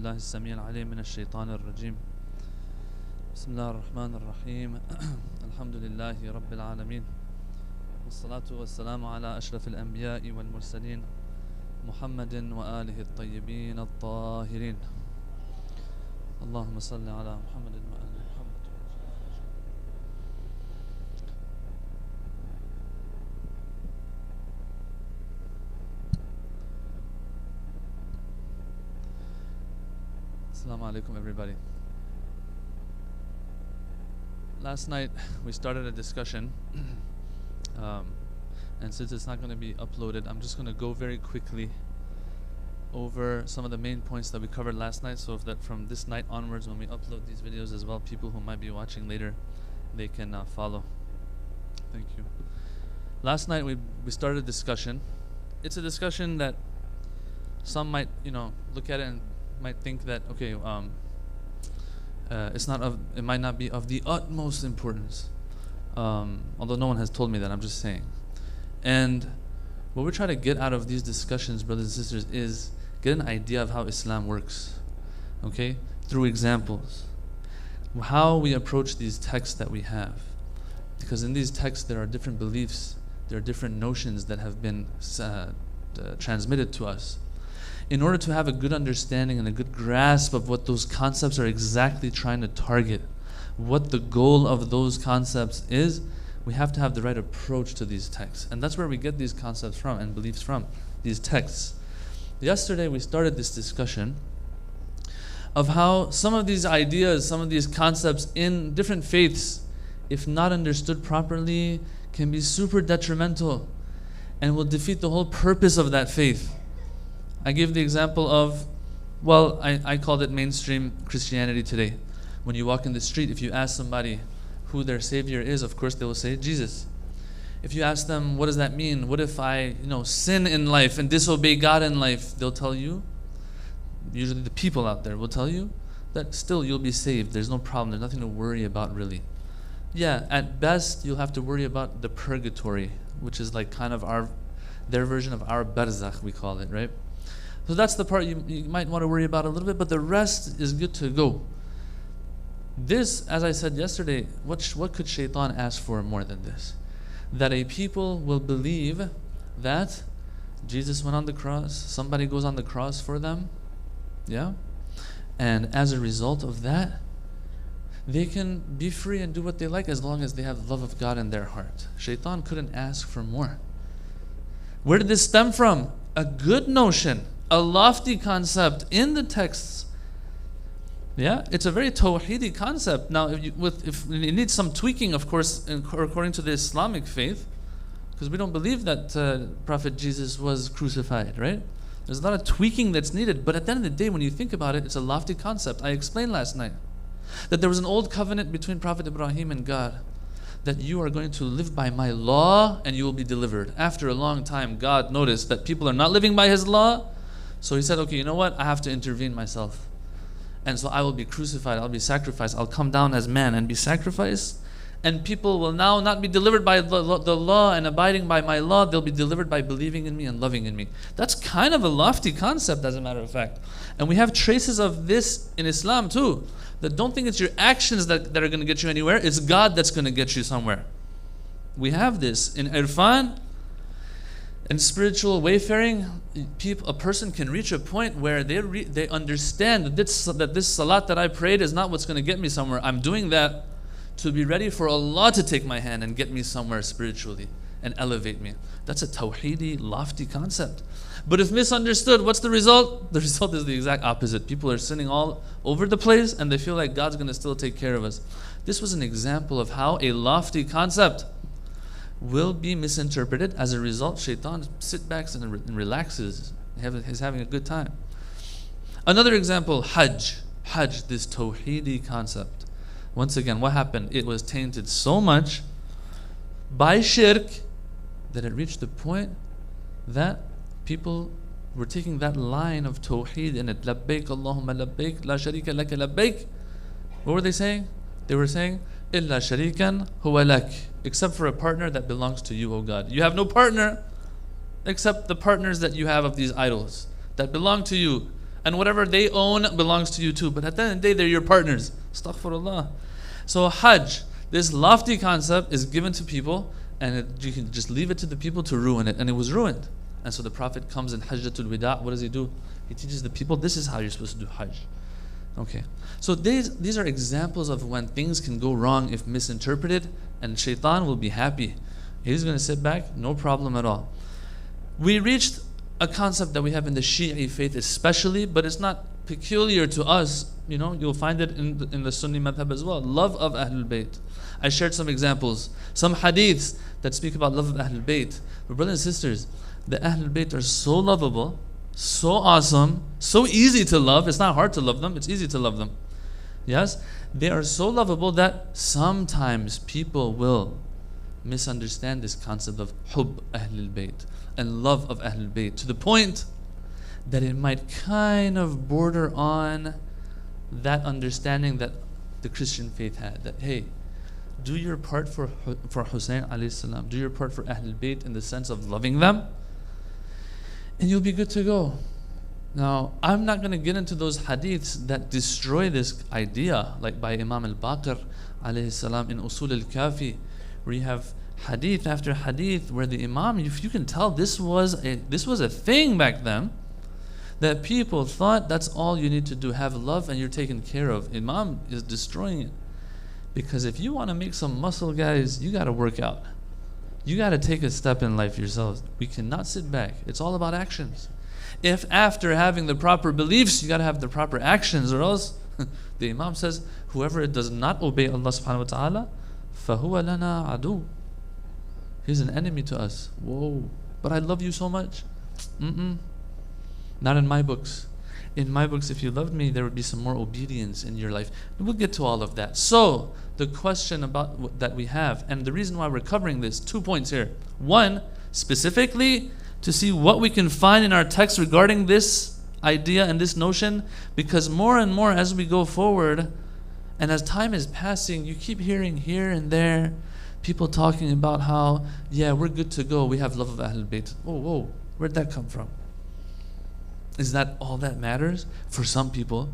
بالله السميع العليم من الشيطان الرجيم بسم الله الرحمن الرحيم الحمد لله رب العالمين والصلاة والسلام على أشرف الأنبياء والمرسلين محمد وآله الطيبين الطاهرين اللهم صل على محمد وآل محمد. Assalamu alaikum everybody. Last night we started a discussion and since it's not going to be uploaded, I'm just going to go very quickly over some of the main points that we covered last night, so that from this night onwards when we upload these videos as well, people who might be watching later, they can follow. Thank you. Last night we started a discussion. It's a discussion that some might look at it and might think that okay, it might not be of the utmost importance, although no one has told me that. I'm just saying. And what we're trying to get out of these discussions, brothers and sisters, is get an idea of how Islam works, okay, through examples, how we approach these texts that we have, because in these texts there are different beliefs, there are different notions that have been transmitted to us. In order to have a good understanding and a good grasp of what those concepts are exactly trying to target, what the goal of those concepts is, we have to have the right approach to these texts. And that's where we get these concepts from and beliefs from, these texts. Yesterday we started this discussion of how some of these ideas, some of these concepts in different faiths, if not understood properly, can be super detrimental and will defeat the whole purpose of that faith. I gave the example of, I called it mainstream Christianity today. When you walk in the street, if you ask somebody who their Savior is, of course they will say Jesus. If you ask them, what does that mean? What if I sin in life and disobey God in life? They'll tell you, usually the people out there will tell you, that still you'll be saved. There's no problem. There's nothing to worry about really. Yeah, at best you'll have to worry about the purgatory, which is like kind of their version of our barzakh, we call it, right? So that's the part you might want to worry about a little bit, but the rest is good to go. This, as I said yesterday, what could shaitan ask for more than this? That a people will believe that Jesus went on the cross, somebody goes on the cross for them, yeah? And as a result of that, they can be free and do what they like as long as they have the love of God in their heart. Shaitan couldn't ask for more. Where did this stem from? A good notion, a lofty concept in the texts. Yeah, it's a very tawheedi concept. Now, if it needs some tweaking, of course, according to the Islamic faith, because we don't believe that Prophet Jesus was crucified, right? There's a lot of tweaking that's needed, but at the end of the day, when you think about it, it's a lofty concept. I explained last night that there was an old covenant between Prophet Ibrahim and God, that you are going to live by my law and you will be delivered. After a long time, God noticed that people are not living by his law, so he said, okay, you know what? I have to intervene myself. And so I will be crucified, I'll be sacrificed, I'll come down as man and be sacrificed. And people will now not be delivered by the law and abiding by my law, they'll be delivered by believing in me and loving in me. That's kind of a lofty concept, as a matter of fact. And we have traces of this in Islam too. That don't think it's your actions that are going to get you anywhere, it's God that's going to get you somewhere. We have this in irfan. In spiritual wayfaring, a person can reach a point where they understand that this salat that I prayed is not what's going to get me somewhere. I'm doing that to be ready for Allah to take my hand and get me somewhere spiritually and elevate me. That's a tawheedi, lofty concept. But if misunderstood, what's the result? The result is the exact opposite. People are sinning all over the place and they feel like God's going to still take care of us. This was an example of how a lofty concept will be misinterpreted. As a result, shaitan sits back and relaxes. He's having a good time. Another example, Hajj. Hajj, this tawheedi concept. Once again, what happened? It was tainted so much by shirk that it reached the point that people were taking that line of tawheed in it. Labbaik Allahumma labbaik, la sharika laka labbaik. What were they saying? They were saying, illa sharikan huwa lak, except for a partner that belongs to you, O God. You have no partner except the partners that you have of these idols that belong to you. And whatever they own belongs to you too. But at the end of the day, they're your partners. Astaghfirullah. So Hajj, this lofty concept, is given to people, and you can just leave it to the people to ruin it. And it was ruined. And so the Prophet comes in Hajjatul Wida. What does he do? He teaches the people, this is how you're supposed to do Hajj. Okay. So these are examples of when things can go wrong if misinterpreted, and shaitan will be happy. He's going to sit back, no problem at all. We reached a concept that we have in the Shi'i faith especially, but it's not peculiar to us. You know, you'll find it in the Sunni madhab as well. Love of Ahlul Bayt. I shared some examples, some hadiths that speak about love of Ahlul Bayt. But brothers and sisters, the Ahlul Bayt are so lovable, so awesome, so easy to love. It's not hard to love them, it's easy to love them. Yes? They are so lovable that sometimes people will misunderstand this concept of Hub Ahlul Bayt and love of Ahlul Bayt to the point that it might kind of border on that understanding that the Christian faith had. That, hey, do your part for Hussein alayhi salam, do your part for Ahlul Bayt in the sense of loving them, and you'll be good to go. Now, I'm not going to get into those hadiths that destroy this idea, like by Imam al-Baqir alayhi salam in Usul al-Kafi, where you have hadith after hadith where the Imam, if you can tell, this was a thing back then, that people thought that's all you need to do, have love and you're taken care of. Imam is destroying it. Because if you want to make some muscle, guys, you got to work out. You got to take a step in life yourselves. We cannot sit back. It's all about actions. If after having the proper beliefs, you got to have the proper actions, or else the Imam says, whoever does not obey Allah subhanahu wa ta'ala, فَهُوَ لَنَا عَدُوٌ. He's an enemy to us. Whoa, but I love you so much. Not in my books. In my books, if you loved me, there would be some more obedience in your life. We'll get to all of that. So, the question about that we have, and the reason why we're covering this, 2 points here. One, specifically, to see what we can find in our text regarding this idea and this notion, because more and more as we go forward, and as time is passing, you keep hearing here and there people talking about how, yeah, we're good to go, we have love of Ahlul Bayt. Whoa, where'd that come from? Is that all that matters? For some people,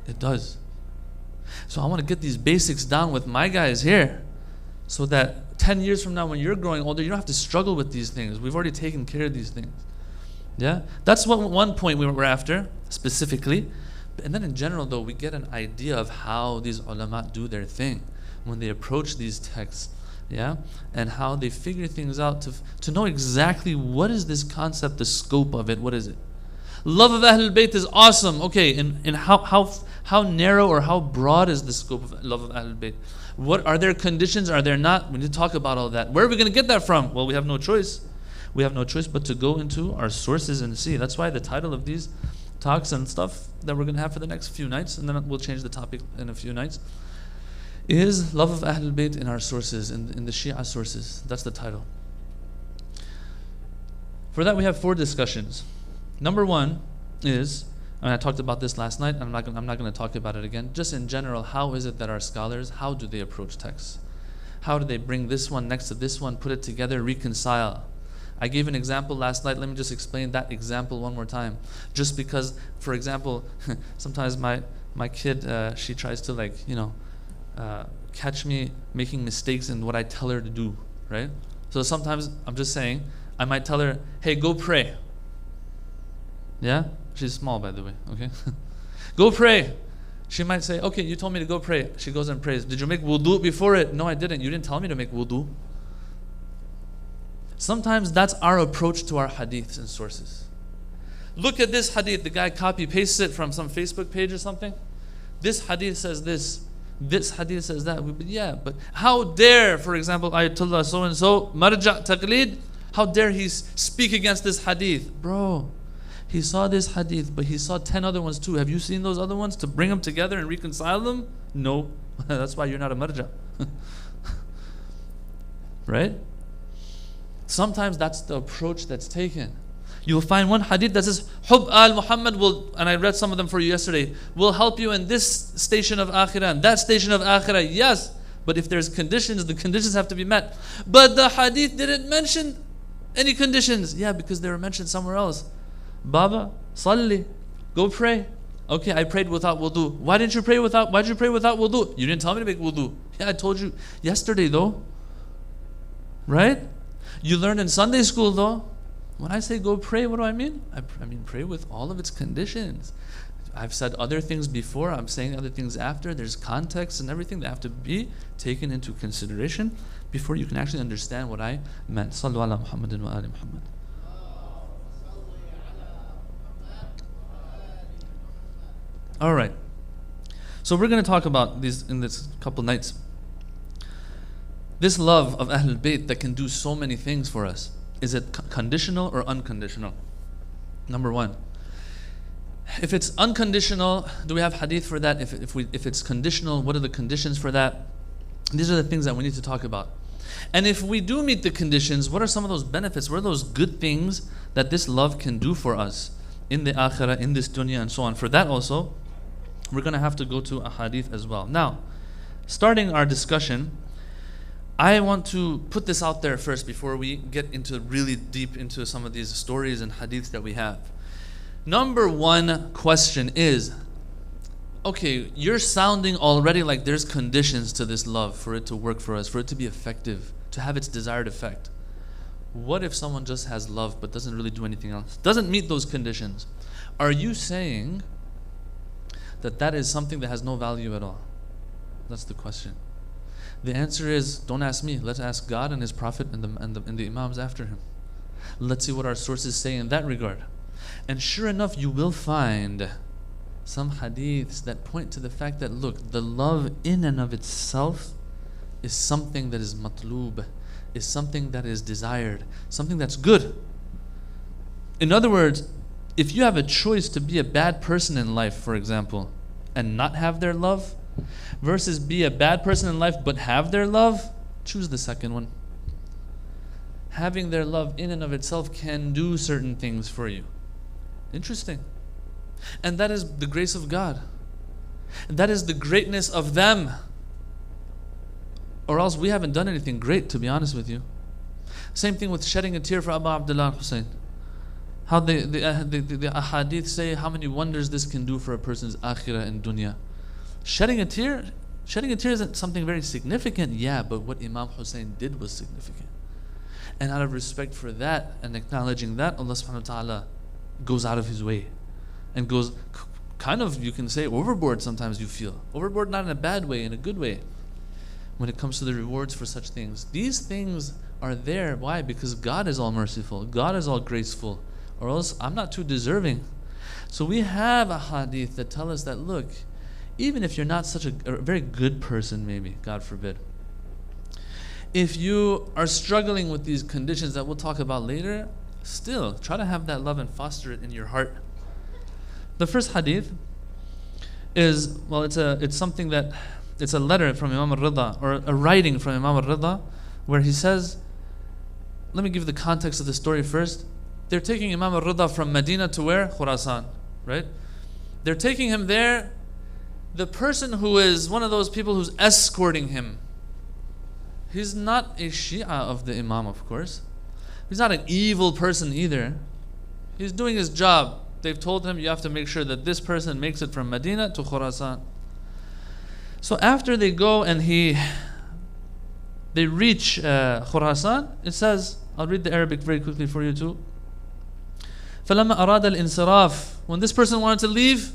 it does. So I want to get these basics down with my guys here, so that 10 years from now when you're growing older, you don't have to struggle with these things. We've already taken care of these things. Yeah? That's what one point we were after, specifically. And then in general, though, we get an idea of how these ulama do their thing when they approach these texts. Yeah? And how they figure things out to know exactly what is this concept, the scope of it, what is it? Love of Ahlul Bayt is awesome. Okay, and how narrow or how broad is the scope of love of Ahlul Bayt? What are there conditions? Are there not? We need to talk about all that. Where are we going to get that from? Well, we have no choice. We have no choice but to go into our sources and see. That's why the title of these talks and stuff that we're going to have for the next few nights, and then we'll change the topic in a few nights, is love of Ahlul Bayt in our sources, in the Shia sources. That's the title. For that, we have 4 discussions. Number 1 is, and I talked about this last night, and I'm not going to talk about it again. Just in general, how is it that our scholars, how do they approach texts? How do they bring this one next to this one, put it together, reconcile? I gave an example last night. Let me just explain that example one more time. Just because, for example, sometimes my kid, she tries to catch me making mistakes in what I tell her to do, right? So sometimes I'm just saying, I might tell her, hey, go pray. Yeah? She's small, by the way, okay? Go pray. She might say, okay, you told me to go pray. She goes and prays. Did you make wudu before it? No, I didn't. You didn't tell me to make wudu. Sometimes that's our approach to our hadiths and sources. Look at this hadith. The guy copy-pastes it from some Facebook page or something. This hadith says this. This hadith says that. Yeah, but how dare, for example, Ayatollah so-and-so, marja' taqlid, how dare he speak against this hadith? Bro, he saw this hadith, but he saw 10 other ones too. Have you seen those other ones to bring them together and reconcile them? No. That's why you're not a marja'. Right? Sometimes that's the approach that's taken. You'll find one hadith that says, Hub al-Muhammad will, and I read some of them for you yesterday, will help you in this station of akhirah and that station of akhirah. Yes, but if there's conditions, the conditions have to be met. But the hadith didn't mention any conditions. Yeah, because they were mentioned somewhere else. Baba, salli, Go pray. Okay, I prayed without wudu. Why did you pray without wudu? You didn't tell me to make wudu. Yeah, I told you yesterday though. Right? You learned in Sunday school though. When I say go pray, what do I mean? I mean pray with all of its conditions. I've said other things before, I'm saying other things after. There's context and everything that have to be taken into consideration before you can actually understand what I meant. Sallu ala Muhammadin wa ali Muhammad. Alright. So we're going to talk about these in this couple nights. This love of Ahlul Bayt that can do so many things for us. Is it conditional or unconditional? Number one. If it's unconditional, do we have hadith for that? If it's conditional, what are the conditions for that? These are the things that we need to talk about. And if we do meet the conditions, what are some of those benefits? What are those good things that this love can do for us in the akhirah, in this dunya, and so on? For that also, we're going to have to go to a hadith as well. Now, starting our discussion, I want to put this out there first before we get into really deep into some of these stories and hadiths that we have. Number one question is, okay, you're sounding already like there's conditions to this love for it to work for us, for it to be effective, to have its desired effect. What if someone just has love but doesn't really do anything else? Doesn't meet those conditions. Are you saying that that is something that has no value at all? That's the question. The answer is, don't ask me. Let's ask God and His Prophet and the Imams after him. Let's see what our sources say in that regard. And sure enough, you will find some hadiths that point to the fact that, look, the love in and of itself is something that is matloob, is something that is desired, something that's good. In other words, if you have a choice to be a bad person in life, for example, and not have their love, versus be a bad person in life but have their love, choose the second one. Having their love in and of itself can do certain things for you. Interesting. And that is the grace of God. And that is the greatness of them. Or else we haven't done anything great, to be honest with you. Same thing with shedding a tear for Abu Abdullah Hussein. How the ahadith say how many wonders this can do for a person's akhirah and dunya. Shedding a tear isn't something very significant, yeah, but what Imam Hussein did was significant. And out of respect for that and acknowledging that, Allah subhanahu wa ta'ala goes out of His way and goes kind of, you can say, overboard sometimes. You feel overboard, not in a bad way, in a good way, when it comes to the rewards for such things. These things are there. Why? Because God is all merciful, God is all graceful, or else I'm not too deserving. So we have a hadith that tell us that, look, even if you're not such a very good person, maybe, God forbid, if you are struggling with these conditions that we'll talk about later, still try to have that love and foster it in your heart. The first hadith is, well, it's a letter from Imam al-Rida, or a writing from Imam al-Rida, where he says, let me give the context of the story first. They're taking Imam al-Rida from Medina to where? Khurasan, right? They're taking him there. The person who is one of those people who's escorting him, he's not a Shia of the Imam, of course. He's not an evil person either. He's doing his job. They've told him, you have to make sure that this person makes it from Medina to Khurasan. So after they go and they reach Khurasan, it says, I'll read the Arabic very quickly for you too. فَلَمَّا أَرَادَ الْإِنصِرَافِ When this person wanted to leave,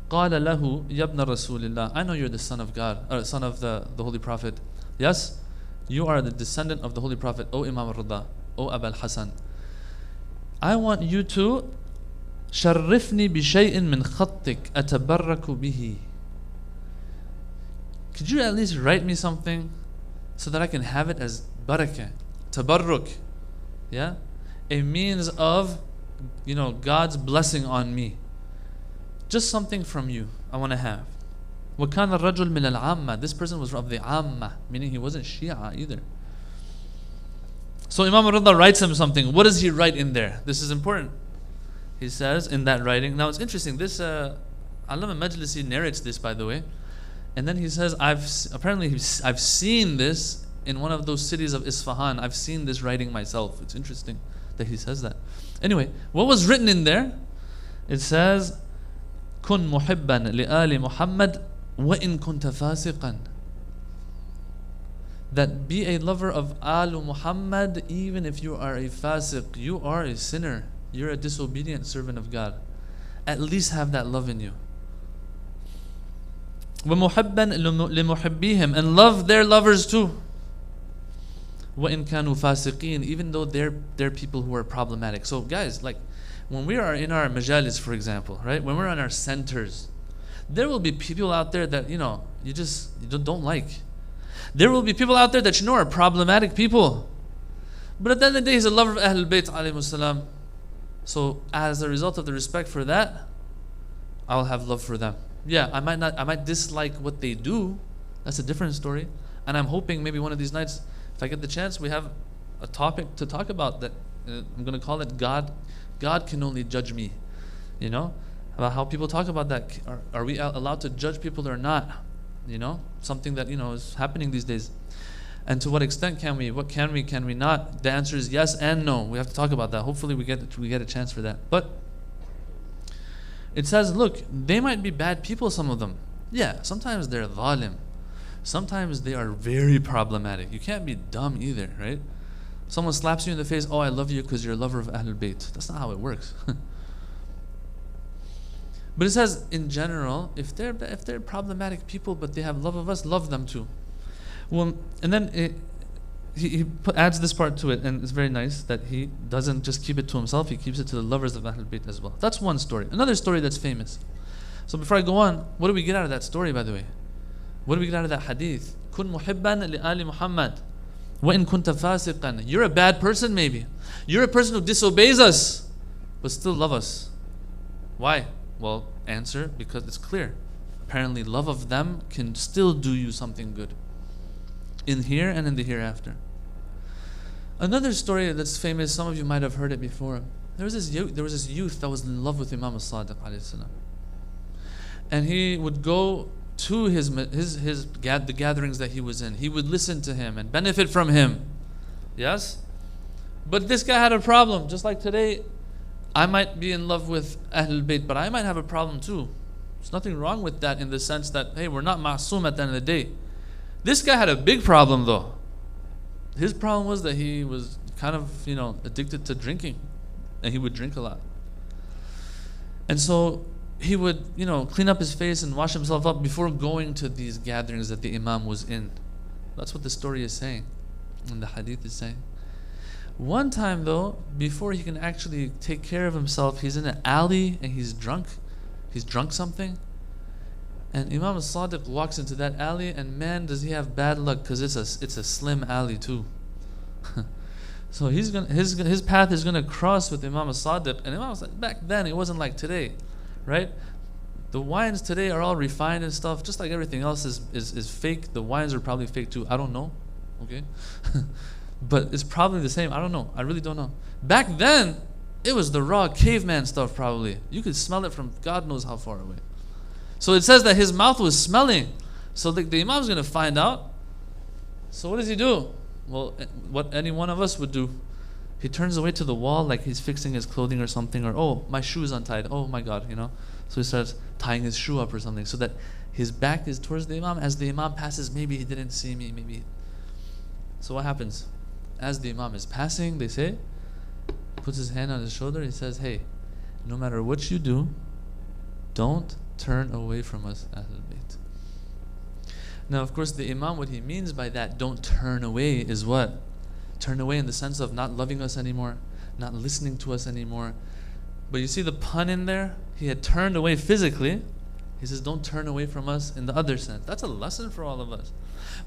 قَالَ لَهُ يَبْنَ رَسُولِ اللَّهِ I know you're the son of God, son of the Holy Prophet. Yes, you are the descendant of the Holy Prophet, O Imam al-Rida, O Abu al-Hasan. I want you to شَرِّفْنِي بِشَيْءٍ مِّنْ خَطِّكَ أَتَبَرَّكُ بِهِ Could you at least write me something so that I can have it as barakah, tabarruk, yeah? A means of, God's blessing on me. Just something from you I want to have. وَكَانَ الرَّجُلْ مِنَ الْعَامَّةِ This person was of the Ammah, meaning he wasn't Shia either. So Imam al-Rida writes him something. What does he write in there? This is important. He says in that writing, now it's interesting, this Allama Majlisi narrates this, by the way, and then he says, I've seen this in one of those cities of Isfahan. I've seen this writing myself. It's interesting that he says that. Anyway, what was written in there? It says, كن محبا لآل محمد وإن كنت فاسقا. That be a lover of Al Muhammad even if you are a fasiq, you are a sinner, you're a disobedient servant of God. At least have that love in you. ومحبا لمحبيهم, and love their lovers too. وإن كانوا فاسقين, even though they're people who are problematic. So guys, like when we are in our majalis, for example, right? When we're on our centers, there will be people out there that you don't like. There will be people out there that you know are problematic people. But at the end of the day, he's a lover of Ahlul Bayt alayhimus salam. So as a result of the respect for that, I'll have love for them. Yeah, I might dislike what they do. That's a different story. And I'm hoping maybe one of these nights, if I get the chance, we have a topic to talk about that. I'm going to call it God can only judge me. You know, about how people talk about that. Are we allowed to judge people or not? You know, something that is happening these days. And to what extent can we? What can we not? The answer is yes and no. We have to talk about that. Hopefully we get a chance for that. But it says, look, they might be bad people, some of them. Yeah, sometimes they're zalim. Sometimes they are very problematic. You can't be dumb either, right? Someone slaps you in the face, oh, I love you because you're a lover of Ahlul Bayt. That's not how it works. But it says, in general, if they're problematic people but they have love of us, love them too. Well, and then he adds this part to it, and it's very nice that he doesn't just keep it to himself, he keeps it to the lovers of Ahlul Bayt as well. That's one story. Another story that's famous. So before I go on, what do we get out of that story, by the way? What do we get out of that hadith? كن محبا لآل محمد وإن كنت فاسقا. You're a bad person maybe. You're a person who disobeys us, but still love us. Why? Well, answer, because it's clear. Apparently love of them can still do you something good. In here and in the hereafter. Another story that's famous, some of you might have heard it before. There was this youth that was in love with Imam al-Sadiq alayhi salam. And he would go to the gatherings that he was in. He would listen to him and benefit from him. Yes? But this guy had a problem. Just like today, I might be in love with Ahlul Bayt, but I might have a problem too. There's nothing wrong with that in the sense that, hey, we're not ma'soom at the end of the day. This guy had a big problem though. His problem was that he was kind of, addicted to drinking. And he would drink a lot. And so he would, clean up his face and wash himself up before going to these gatherings that the Imam was in. That's what the story is saying. And the hadith is saying. One time though, before he can actually take care of himself, he's in an alley and he's drunk. He's drunk something. And Imam al-Sadiq walks into that alley, and man, does he have bad luck, because it's a slim alley too. So his path is gonna cross with Imam al-Sadiq. And Imam al-Sadiq, back then it wasn't like today, right? The wines today are all refined and stuff, just like everything else is fake. The wines are probably fake too. I don't know. Okay? But it's probably the same. I don't know. I really don't know. Back then, it was the raw caveman stuff probably. You could smell it from God knows how far away. So it says that his mouth was smelling. So the Imam's going to find out. So what does he do? Well, what any one of us would do. He turns away to the wall like he's fixing his clothing or something. Or, oh, my shoe is untied. Oh my God, So he starts tying his shoe up or something. So that his back is towards the Imam. As the Imam passes, maybe he didn't see me. Maybe. So what happens? As the Imam is passing, they say, puts his hand on his shoulder. He says, hey, no matter what you do, don't turn away from us, Ahlul Bayt. Now, of course, the Imam, what he means by that, don't turn away, is what? Turn away in the sense of not loving us anymore, not listening to us anymore. But you see the pun in there? He had turned away physically. He says, don't turn away from us in the other sense. That's a lesson for all of us.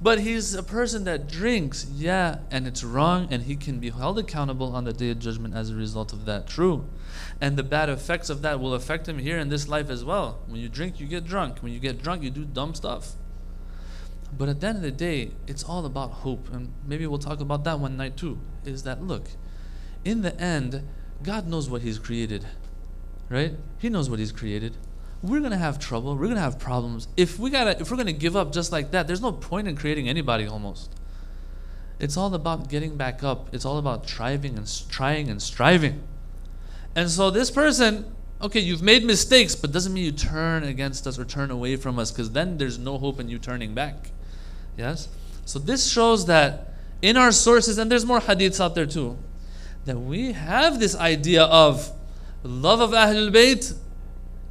But he's a person that drinks, yeah, and it's wrong, and he can be held accountable on the Day of Judgment as a result of that. True. And the bad effects of that will affect him here in this life as well. When you drink, you get drunk. When you get drunk, you do dumb stuff. But at the end of the day, it's all about hope. And maybe we'll talk about that one night too. Is that, look, in the end, God knows what He's created. Right? He knows what He's created. We're gonna have trouble. We're gonna have problems. If we're gonna give up just like that, there's no point in creating anybody almost. It's all about getting back up. It's all about trying and striving. And so this person, Okay, you've made mistakes, but doesn't mean you turn against us or turn away from us, because then there's no hope in you turning back. Yes? So this shows that in our sources, and there's more hadiths out there too, that we have this idea of love of Ahlul Bayt.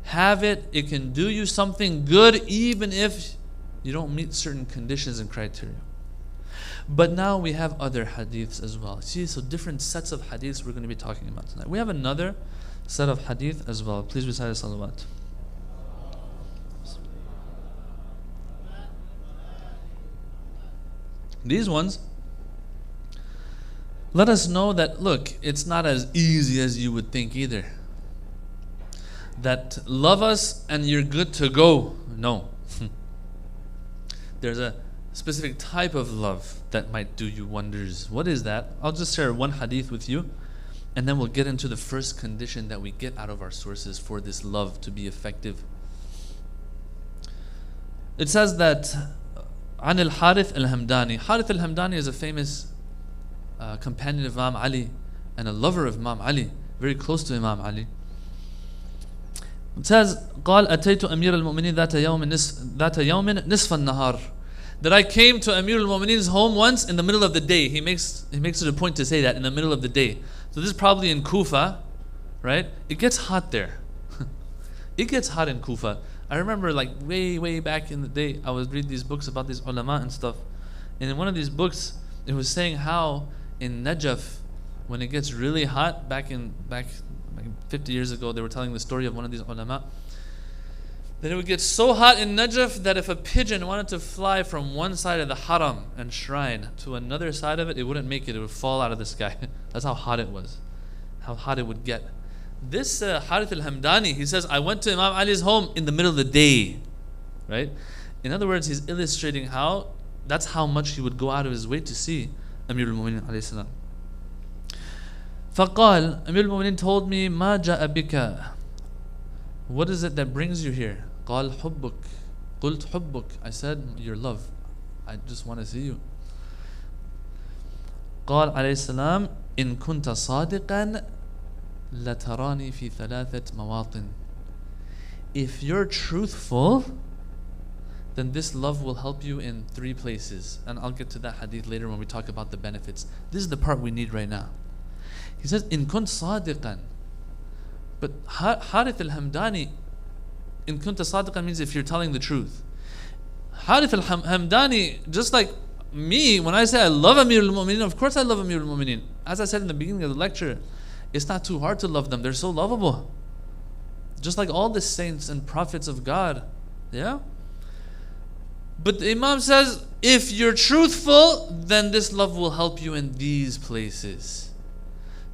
Have it. It can do you something good even if you don't meet certain conditions and criteria. But now we have other hadiths as well. See, so different sets of hadiths we're going to be talking about tonight. We have another set of hadith as well. Please recite salawat. These ones let us know that, look, it's not as easy as you would think either. That love us and you're good to go. No. There's a specific type of love that might do you wonders. What is that? I'll just share one hadith with you, and then we'll get into the first condition that we get out of our sources for this love to be effective. It says that عن الحارث الهمداني. Harith al-Hamdani is a famous companion of Imam Ali and a lover of Imam Ali, very close to Imam Ali. It says قال أتيت أمير المؤمنين ذات يوم نصف النهار. That I came to Amir al-Mu'mineen's home once in the middle of the day. He makes it a point to say that, in the middle of the day. So this is probably in Kufa, right? It gets hot there. It gets hot in Kufa. I remember like way back in the day, I was reading these books about these ulama and stuff. And in one of these books, it was saying how in Najaf, when it gets really hot, back 50 years ago, they were telling the story of one of these ulama, that it would get so hot in Najaf that if a pigeon wanted to fly from one side of the haram and shrine to another side of it, it wouldn't make it. It would fall out of the sky. That's how hot it was. How hot it would get. This Harith al-Hamdani, he says, I went to Imam Ali's home in the middle of the day. Right? In other words, he's illustrating how that's how much he would go out of his way to see Amir al-Mu'mineen alayhi salam. فقال, Amir al-Mu'mineen told me, ما جاء بك. What is it that brings you here? قال حبك. قلت حبك. I said, your love. I just want to see you. قال عليه السلام إن كنت صادقا لتراني في ثلاثة مواطن. If you're truthful, then this love will help you in 3 places. And I'll get to that hadith later when we talk about the benefits. This is the part we need right now. He says, إن كنت صادقا. But Harith al-Hamdani, in kunta sadiqan means if you're telling the truth. Harith al-Hamdani, just like me, when I say I love Amir al-Mu'mineen, of course I love Amir al-Mu'mineen. As I said in the beginning of the lecture, it's not too hard to love them. They're so lovable. Just like all the saints and prophets of God. Yeah? But the Imam says, if you're truthful, then this love will help you in these places.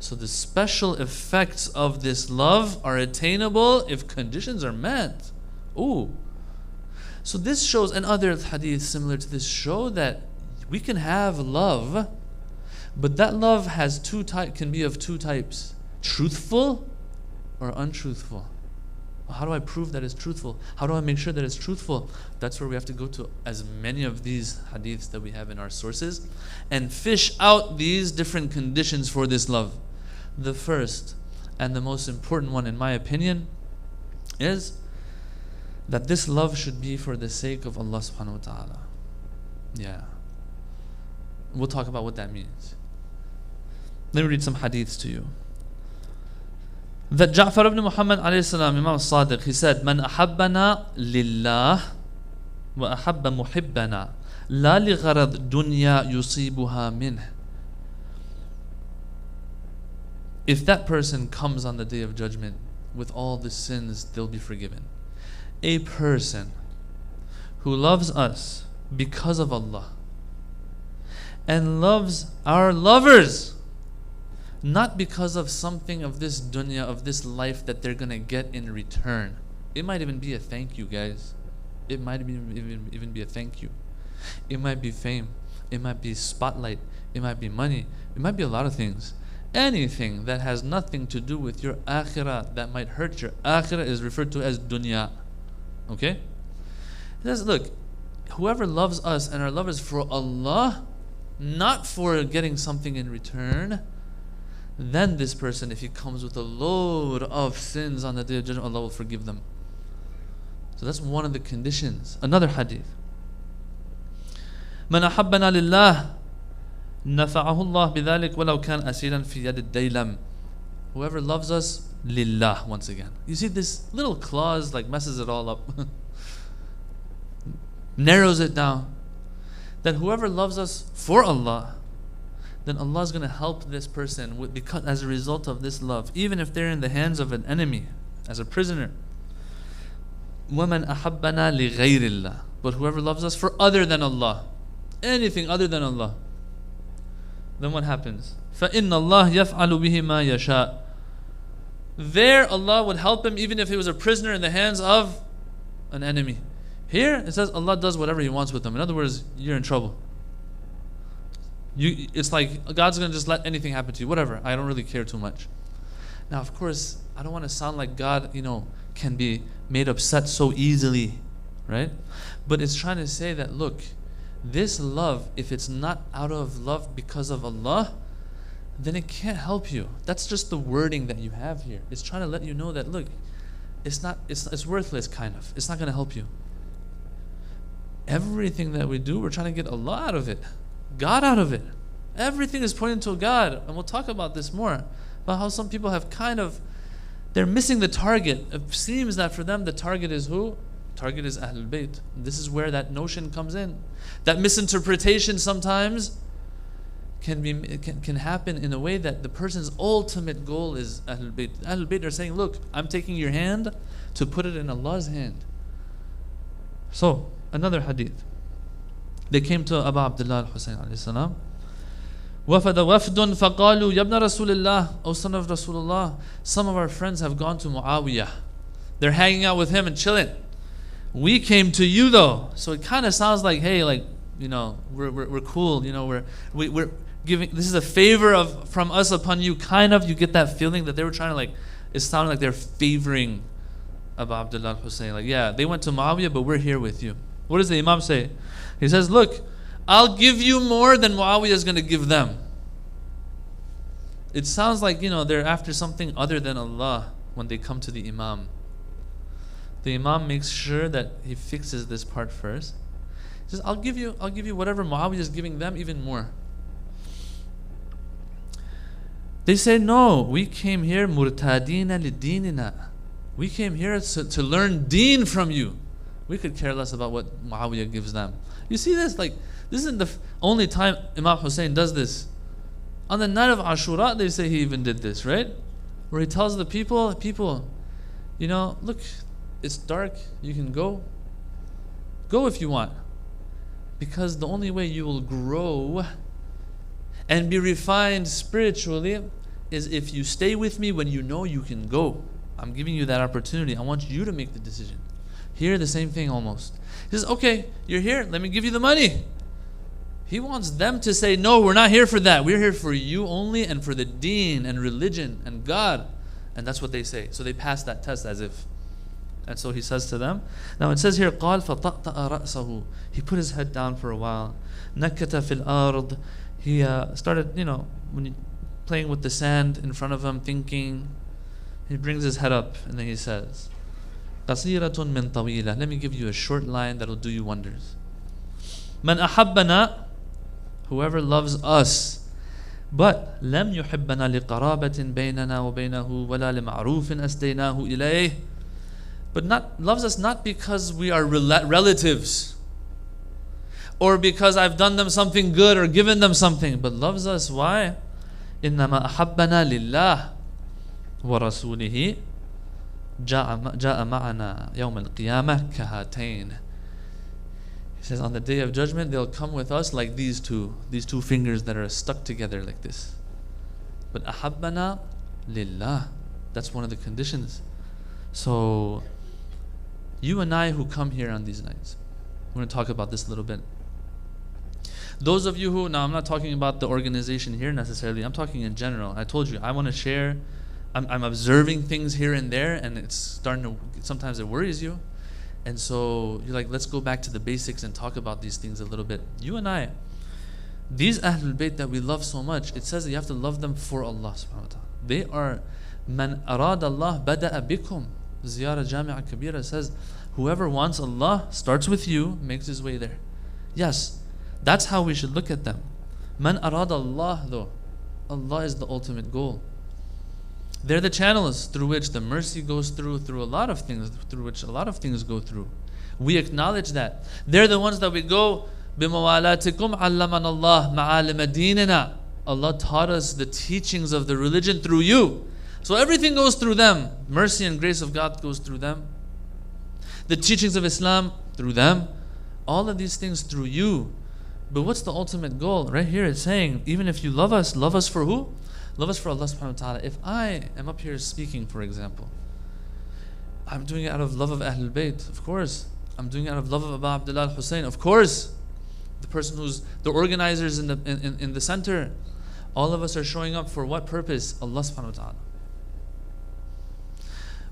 So the special effects of this love are attainable if conditions are met. Ooh. So this shows, and other hadiths similar to this show that we can have love, but that love has can be of 2 types. Truthful or untruthful. How do I prove that it's truthful? How do I make sure that it's truthful? That's where we have to go to as many of these hadiths that we have in our sources and fish out these different conditions for this love. The first and the most important one, in my opinion, is that this love should be for the sake of Allah subhanahu wa ta'ala. Yeah. We'll talk about what that means. Let me read some hadiths to you. That Ja'far ibn Muhammad alayhi salam, Imam Sadiq, he said, Man ahabbana lillah wa ahabba muhibbana la li gharad dunya yusibuha minh. If that person comes on the Day of Judgment with all the sins, they'll be forgiven. A person who loves us because of Allah and loves our lovers not because of something of this dunya, of this life that they're going to get in return. It might even be a thank you, guys. It might even be a thank you. It might be fame. It might be spotlight. It might be money. It might be a lot of things. Anything that has nothing to do with your akhirah, that might hurt your akhirah, is referred to as dunya. Okay? It says, look, whoever loves us and our love is for Allah, not for getting something in return, then this person, if he comes with a load of sins on the Day of Judgment, Allah will forgive them. So that's one of the conditions. Another hadith. من أحبنا لله نفعه الله بذلك ولو كان أسيرا في يد الديلم. Whoever loves us, lillah, once again. You see, this little clause like messes it all up. Narrows it down. That whoever loves us for Allah, then Allah is going to help this person because as a result of this love, even if they're in the hands of an enemy, as a prisoner. وَمَنْ أَحَبَّنَا لِغَيْرِ اللَّهِ. But whoever loves us for other than Allah, anything other than Allah, then what happens? فَإِنَّ اللَّهَ يَفْعَلُ بِهِ مَا يَشَاءُ. There Allah would help him even if he was a prisoner in the hands of an enemy. Here it says Allah does whatever He wants with them. In other words, you're in trouble. It's like God's going to just let anything happen to you. Whatever, I don't really care too much. Now of course, I don't want to sound like God, can be made upset so easily, right? But it's trying to say that, look, this love, if it's not out of love because of Allah, then it can't help you. That's just the wording that you have here. It's trying to let you know that, look, it's worthless, kind of. It's not going to help you. Everything that we do, we're trying to get Allah out of it, God out of it. Everything is pointing to God. And we'll talk about this more, about how some people have they're missing the target. It seems that for them the target is who? Target is Ahlul Bayt. This is where that notion comes in. That misinterpretation sometimes can happen in a way that the person's ultimate goal is Ahlul Bayt. Ahlul Bayt are saying, look, I'm taking your hand to put it in Allah's hand. So, another hadith. They came to Abu Abdullah al-Husayn alayhi salam. وَفَدَ وَفْدٌ فَقَالُوا يَبْنَ رَسُولِ اللَّهِ, O son of Rasulullah, some of our friends have gone to Muawiyah. They're hanging out with him and chilling. We came to you though. So it kind of sounds like, hey, we're cool, we're giving, this is a favor from us upon you. Kind of, you get that feeling that they were trying to it sounded like they're favoring Abu Abdullah al-Husayn. Yeah, they went to Muawiyah, but we're here with you. What does the Imam say? He says, look, I'll give you more than Muawiyah is going to give them. It sounds like, they're after something other than Allah when they come to the Imam. The Imam makes sure that he fixes this part first. He says, I'll give you whatever Muawiyah is giving them, even more. They say, no, we came here murtadina lidinina. We came here to learn deen from you. We could care less about what Muawiyah gives them. You see this? This isn't the only time Imam Hussein does this. On the night of Ashura, they say he even did this, right? Where he tells the people, look, it's dark, you can go. Go if you want. Because the only way you will grow and be refined spiritually is if you stay with me when you know you can go. I'm giving you that opportunity. I want you to make the decision. Here, the same thing almost. He says, okay, you're here, let me give you the money. He wants them to say, no, we're not here for that. We're here for you only and for the deen and religion and God. And that's what they say. So they pass that test as if. And so he says to them, now it says here, قال فطأطأ رأسه. He put his head down for a while. نكت في الأرض. He started, playing with the sand in front of him, thinking. He brings his head up and then he says, قصيرة من طويلة. Let me give you a short line that'll do you wonders. من أحبنا, whoever loves us, but لم يحبنا لقرابة بيننا وبينه ولا لمعروف أسديناه إليه. But loves us not because we are relatives or because I've done them something good or given them something, but loves us, why? إنما أحبنا لله ورسوله جاء معنا يوم القيامة كهاتين. He says, on the day of judgment, they'll come with us like these two fingers that are stuck together like this. But أحبنا لله, that's one of the conditions. So you and I who come here on these nights, we're going to talk about this a little bit. Those of you who, now I'm not talking about the organization here necessarily, I'm talking in general. I told you, I want to share, I'm observing things here and there, and it's starting to, sometimes it worries you. And so you're like, let's go back to the basics and talk about these things a little bit. You and I, These Ahlul Bayt that we love so much, it says that you have to love them for Allah subhanahu wa ta'ala. They are Man arad Allah bada'a bikum. Ziyara Jami'a Kabira says, whoever wants Allah starts with you, makes his way there. Yes, that's how we should look at them. Man arad Allah though. Allah is the ultimate goal. They're the channels through which the mercy goes through a lot of things, through which a lot of things go through. We acknowledge that. They're the ones that we go, بِمَوَالَاتِكُمْ عَلَّمَنَ اللَّهِ مَعَالِمَ دِينِنَا. Allah taught us the teachings of the religion through you. So everything goes through them. Mercy and grace of God goes through them. The teachings of Islam through them. All of these things through you. But what's the ultimate goal? Right here it's saying, even if you love us for who? Love us for Allah subhanahu wa ta'ala. If I am up here speaking, for example, I'm doing it out of love of Ahlul Bayt, of course. I'm doing it out of love of Abu Abdullah al-Hussein, of course. The person who's the organizers in the center. All of us are showing up for what purpose? Allah subhanahu wa ta'ala.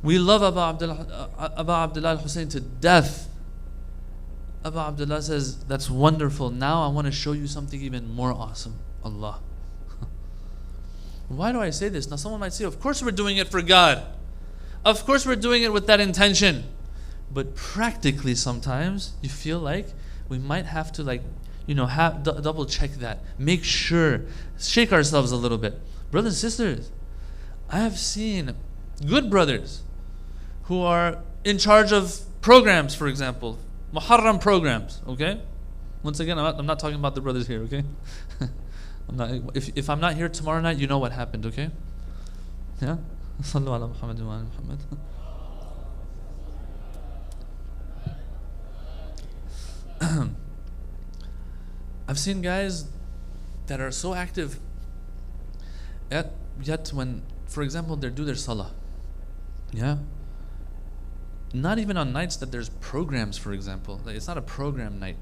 We love Abu Abdullah al-Hussein to death. Abu Abdullah says, that's wonderful. Now I want to show you something even more awesome. Allah. Why do I say this? Now someone might say, of course we're doing it for God. Of course we're doing it with that intention. But practically sometimes you feel like we might have to double check that. Make sure. Shake ourselves a little bit. Brothers and sisters, I have seen good brothers who are in charge of programs, for example. Muharram programs, okay? Once again, I'm not talking about the brothers here, okay? If I'm not here tomorrow night, you know what happened, okay? Yeah? Sallu ala Muhammad wa ala Muhammad. I've seen guys that are so active, yet when, for example, they do their salah, yeah? Not even on nights that there's programs, for example. Like, it's not a program night.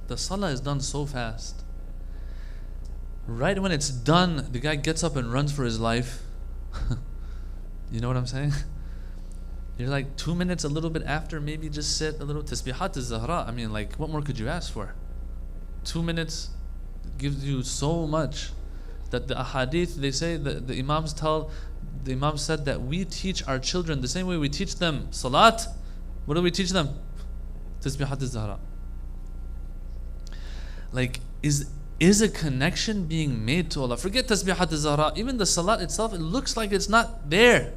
The salah is done so fast. Right when it's done, the guy gets up and runs for his life. You know what I'm saying? You're like 2 minutes, a little bit after, maybe just sit a little. Tasbihat al-Zahra. I mean, like, what more could you ask for? 2 minutes gives you so much. That the ahadith, they say, the Imams said that we teach our children the same way we teach them salat. What do we teach them? Tasbihat al-Zahra. Like, is a connection being made to Allah? Forget Tasbihat al-Zahra. Even the salat itself, it looks like it's not there.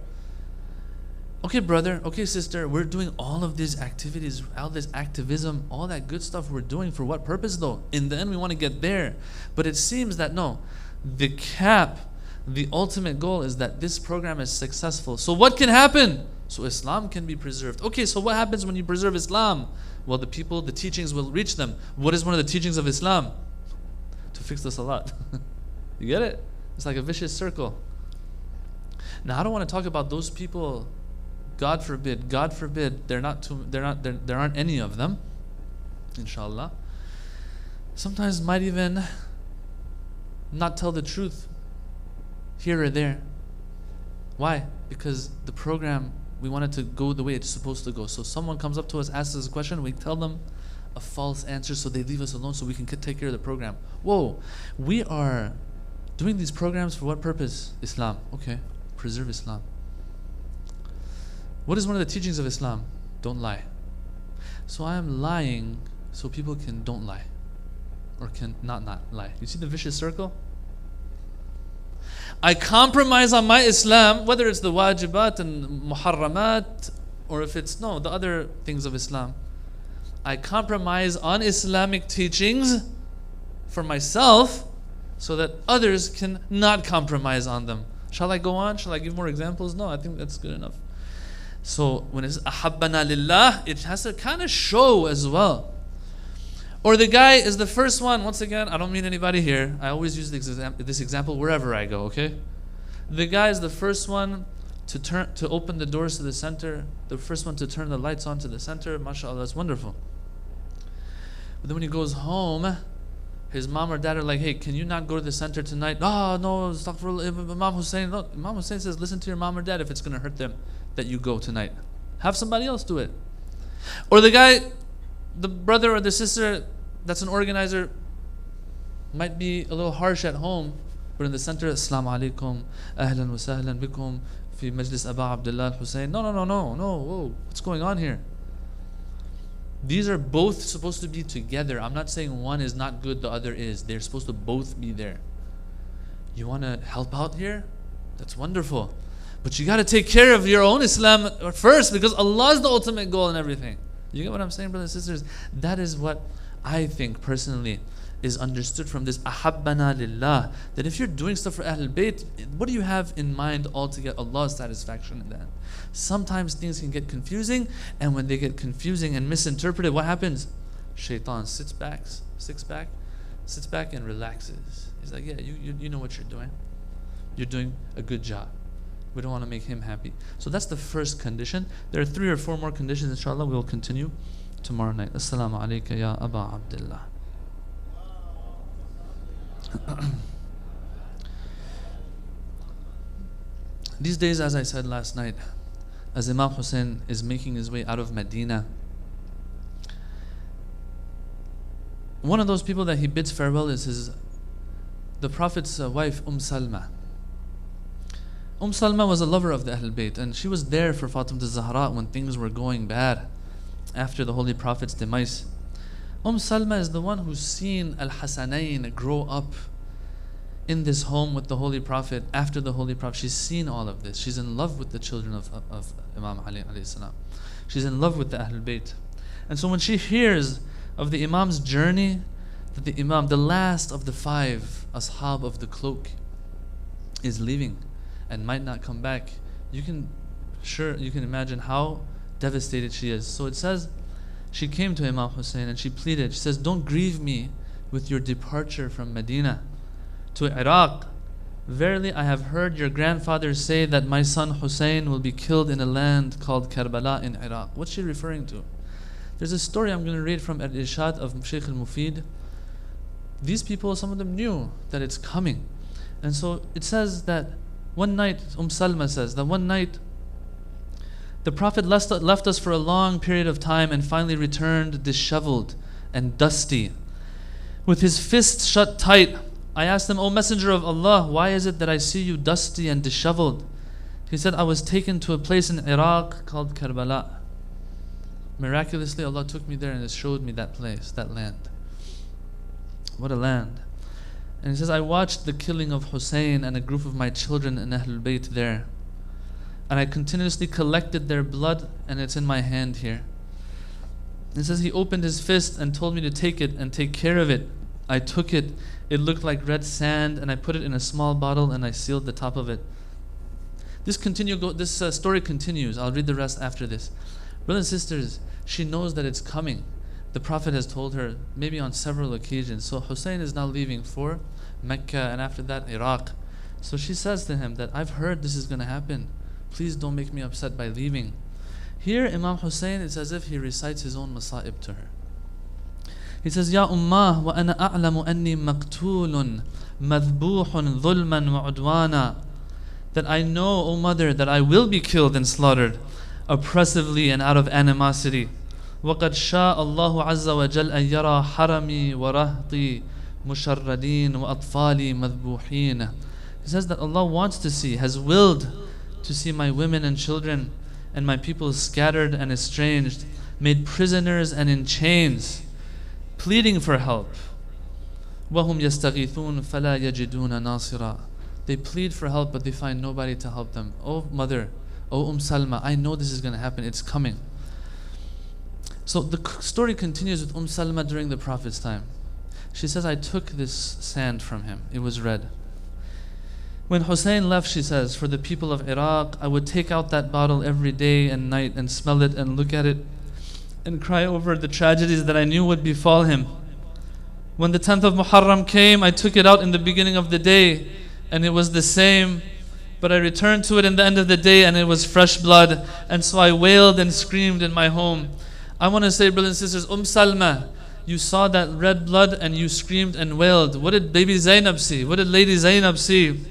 Okay, brother, okay, sister, we're doing all of these activities, all this activism, all that good stuff we're doing for what purpose though? In the end, we want to get there. But it seems that no, the ultimate goal is that this program is successful. So what can happen? So Islam can be preserved. Okay, so what happens when you preserve Islam? Well, the teachings will reach them. What is one of the teachings of Islam? To fix the salat. You get it? It's like a vicious circle. Now I don't want to talk about those people. God forbid, there aren't any of them, inshallah. Sometimes might even not tell the truth here or there. Why? Because the program, we want it to go the way it's supposed to go. So someone comes up to us, asks us a question, we tell them a false answer so they leave us alone so we can take care of the program. Whoa, we are doing these programs for what purpose? Islam. Okay, preserve Islam. What is one of the teachings of Islam? Don't lie. So I am lying so people don't lie. Or can not lie. You see the vicious circle? I compromise on my Islam, whether it's the wajibat and muharramat, or if it's the other things of Islam. I compromise on Islamic teachings for myself so that others can not compromise on them. Shall I go on? Shall I give more examples? No, I think that's good enough. So when it's ahabbana lillah, it has to kind of show as well. Or the guy is the first one. Once again, I don't mean anybody here. I always use this example wherever I go, okay? The guy is the first one to open the doors to the center, the first one to turn the lights on to the center. MashaAllah, that's wonderful. But then when he goes home, his mom or dad are like, hey, can you not go to the center tonight? Oh, no, astaghfirullah, Imam Hussein. No, Imam Hussein says, listen to your mom or dad if it's going to hurt them that you go tonight. Have somebody else do it. Or the guy, the brother or the sister that's an organizer, might be a little harsh at home, but in the center, Assalamu alaikum, ahlan wa sahlan bikum fi majlis Aba Abdullah al-Hussein. No, whoa, what's going on here? These are both supposed to be together. I'm not saying one is not good, the other is. They're supposed to both be there. You want to help out here? That's wonderful. But you got to take care of your own Islam first, because Allah is the ultimate goal in everything. You get what I'm saying, brothers and sisters? That is what I think personally is understood from this ahabbana lillah, that if you're doing stuff for Ahlul Bayt, what do you have in mind all to get Allah's satisfaction in that? Sometimes things can get confusing, and when they get confusing and misinterpreted, what happens? Shaitan sits back and relaxes. He's like, yeah, you know what you're doing. You're doing a good job. We don't want to make him happy. So that's the first condition. There are 3 or 4 more conditions, inshallah. We will continue tomorrow night. Assalamu alayka ya Aba Abdullah. These days, as I said last night, as Imam Hussein is making his way out of Medina, one of those people that he bids farewell is the Prophet's wife, Salma. Salma was a lover of the Ahlul Bayt, and she was there for Fatima al-Zahra when things were going bad after the Holy Prophet's demise. Salma is the one who's seen Al-Hasanayn grow up in this home with the Holy Prophet after the Holy Prophet. She's seen all of this. She's in love with the children of Imam Ali alayhi salam. She's in love with the Ahlul Bayt. And so when she hears of the Imam's journey, that the Imam, the last of the 5 ashab of the cloak, is leaving and might not come back, you can imagine how devastated she is. So it says, she came to Imam Hussein and she pleaded. She says, don't grieve me with your departure from Medina to Iraq. Verily, I have heard your grandfather say that my son Hussein will be killed in a land called Karbala in Iraq. What's she referring to? There's a story I'm going to read from Al-Irshad of Sheikh al-Mufid. These people, some of them knew that it's coming. And so it says that one night, Salma says that one night, the Prophet left us for a long period of time and finally returned disheveled and dusty. With his fists shut tight, I asked him, O Messenger of Allah, why is it that I see you dusty and disheveled? He said, I was taken to a place in Iraq called Karbala. Miraculously, Allah took me there and showed me that place, that land. What a land. And he says, I watched the killing of Hussein and a group of my children in Ahlul Bayt there. And I continuously collected their blood, and it's in my hand here. He says, he opened his fist and told me to take it and take care of it. I took it. It looked like red sand, and I put it in a small bottle and I sealed the top of it. This story continues. I'll read the rest after this. Brothers and sisters, she knows that it's coming. The Prophet has told her maybe on several occasions. So Hussein is now leaving for Mecca and after that Iraq. So she says to him that I've heard this is going to happen. Please don't make me upset by leaving. Here Imam Hussein, it's as if he recites his own masa'ib to her. He says, Ya Ummah, wa ana a'lamu anni maqtulun madhbuhun dhulman wa udwana. That I know, O mother, that I will be killed and slaughtered oppressively and out of animosity. وَقَدْ شَاءَ اللَّهُ عَزَّ وَجَلْ أَن يَرَى حَرَمِي وَرَهْطِي مُشَرَّدِينَ وَأَطْفَالِي مَذْبُوحِينَ. He says that Allah wants to see, has willed to see my women and children and my people scattered and estranged, made prisoners and in chains, pleading for help. وَهُمْ يَسْتَغِيثُونَ فَلَا يَجِدُونَ نَاصِرًا. They plead for help, but they find nobody to help them. Oh mother, oh Salma, I know this is going to happen, it's coming. So the story continues with Salma during the Prophet's time. She says, I took this sand from him, it was red. When Hussein left, she says, for the people of Iraq, I would take out that bottle every day and night and smell it and look at it and cry over the tragedies that I knew would befall him. When the 10th of Muharram came, I took it out in the beginning of the day and it was the same, but I returned to it in the end of the day and it was fresh blood, and so I wailed and screamed in my home. I want to say, brothers and sisters, Salma, you saw that red blood and you screamed and wailed. What did baby Zainab see? What did Lady Zainab see?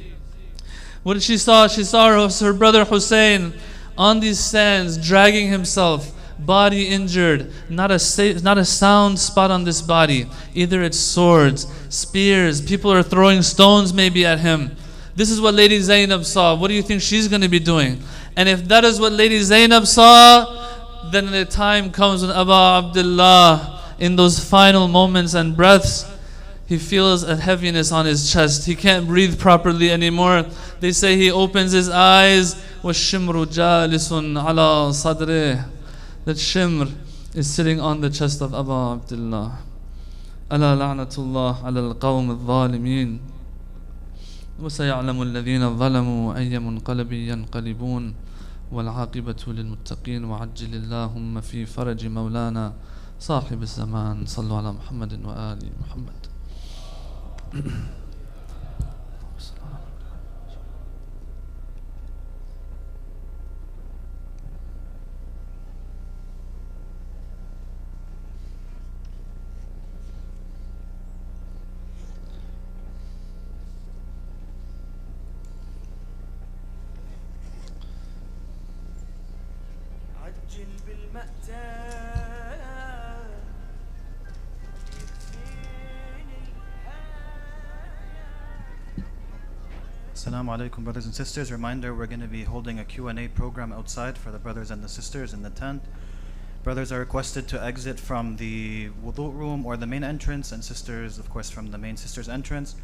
What did she saw? She saw her brother Hussein on these sands, dragging himself, body injured, not a sound spot on this body. Either it's swords, spears, people are throwing stones maybe at him. This is what Lady Zainab saw. What do you think she's going to be doing? And if that is what Lady Zainab saw, then the time comes when Abu Abdullah, in those final moments and breaths, he feels a heaviness on his chest. He can't breathe properly anymore. They say he opens his eyes. وَالشِّمْرُ جَالِسٌ عَلَى صَدْرِهِ. That shimr is sitting on the chest of Abu Abdullah. أَلَا لَعْنَةُ اللَّهِ عَلَى الْقَوْمِ الظَّالِمِينَ وسيعلم الذين ظلموا أي منقلب ينقلبون والعاقبة للمتقين وعجل اللهم في فرج مولانا صاحب الزمان صلوا على محمد وآل محمد. Assalamu alaikum, brothers and sisters. Reminder, we're going to be holding a Q&A program outside for the brothers and the sisters in the tent. Brothers are requested to exit from the wudu room or the main entrance, and sisters, of course, from the main sisters entrance.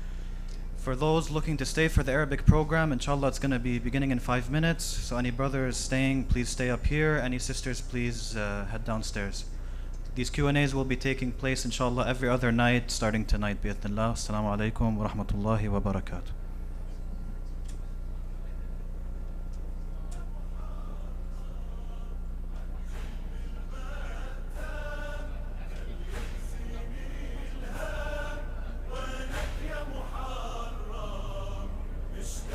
For those looking to stay for the Arabic program, inshallah, it's going to be beginning in 5 minutes. So any brothers staying, please stay up here. Any sisters, please head downstairs. These Q&As will be taking place, inshallah, every other night, starting tonight, bi'idhnillah. Assalamu alaikum wa rahmatullahi wa barakatuh.